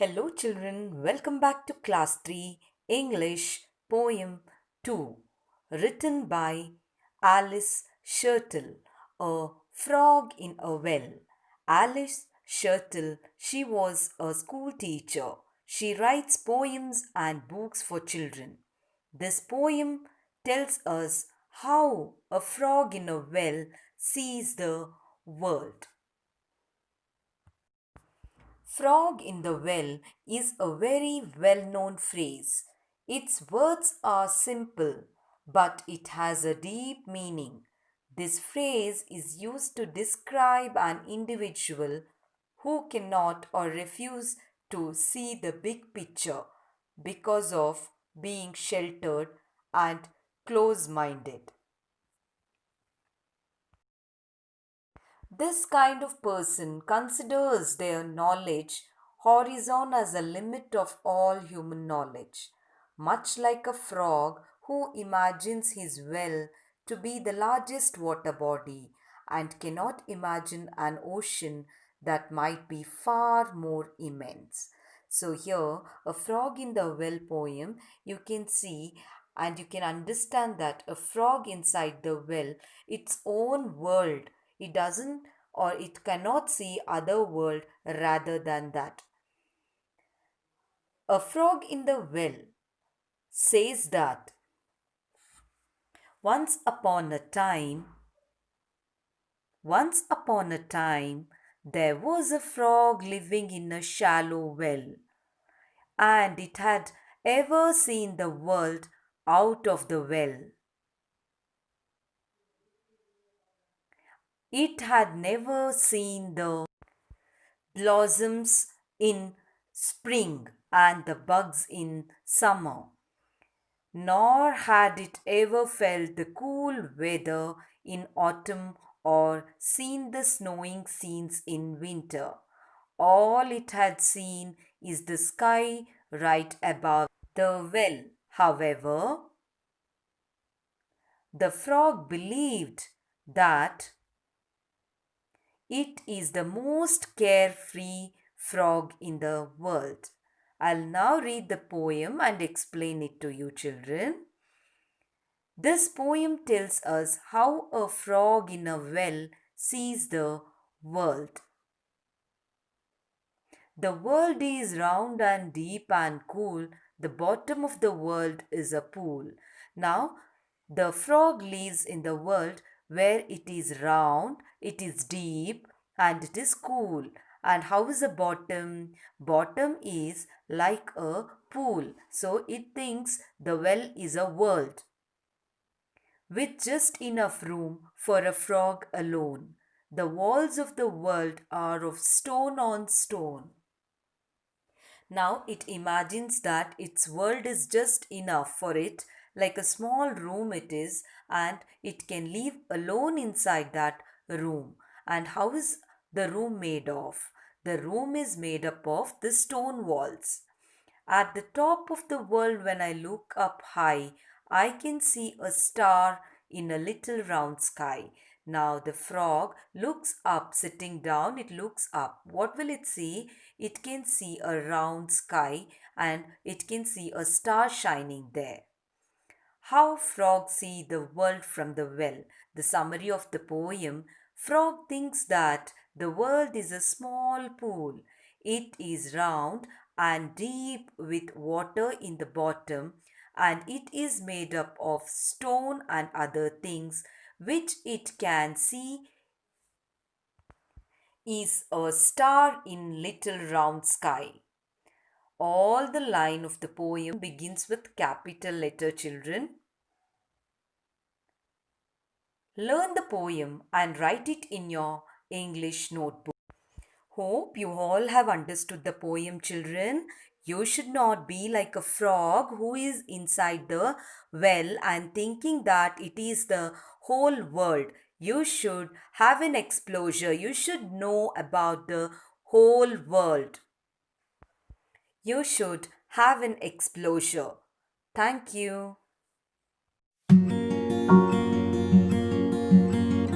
Hello, children. Welcome back to Class 3 English Poem 2, written by Alice Shirtle, A Frog in a Well. Alice Shirtle, she was a school teacher. She writes poems and books for children. This poem tells us how a frog in a well sees the world. Frog in the well is a very well known phrase. Its words are simple, but it has a deep meaning. This phrase is used to describe an individual who cannot or refuse to see the big picture because of being sheltered and close minded. This kind of person considers their knowledge horizon as a limit of all human knowledge, much like a frog who imagines his well to be the largest water body and cannot imagine an ocean that might be far more immense. So, here, a frog in the well poem, you can see and you can understand that a frog inside the well, its own world, it doesn't or it cannot see other world rather than that. A frog in the well says that once upon a time, once upon a time, there was a frog living in a shallow well, and it had ever seen the world out of the well. It had never seen the blossoms in spring and the bugs in summer, nor had it ever felt the cool weather in autumn or seen the snowing scenes in winter. All it had seen is the sky right above the well. However, the frog believed that it is the most carefree frog in the world. I'll now read the poem and explain it to you, children. This poem tells us how a frog in a well sees the world. The world is round and deep and cool. The bottom of the world is a pool. Now, the frog lives in the world where it is round, it is deep, and it is cool. And how is the bottom? Bottom is like a pool. So it thinks the well is a world with just enough room for a frog alone. The walls of the world are of stone on stone. Now it imagines that its world is just enough for it, like a small room it is, and it can live alone inside that room. And how is the room made of? The room is made up of the stone walls. At the top of the world, when I look up high, I can see a star in a little round sky. Now the frog looks up, sitting down, it looks up. What will it see? It can see a round sky and it can see a star shining there. How frogs see the world from the well. The summary of the poem: frog thinks that the world is a small pool. It is round and deep with water in the bottom, and it is made up of stone and other things which it can see is a star in little round sky. All the line of the poem begins with capital letter, children. Learn the poem and write it in your English notebook. Hope you all have understood the poem, children. You should not be like a frog who is inside the well and thinking that it is the whole world. You should have an exposure. You should know about the whole world. You should have an exposure. Thank you.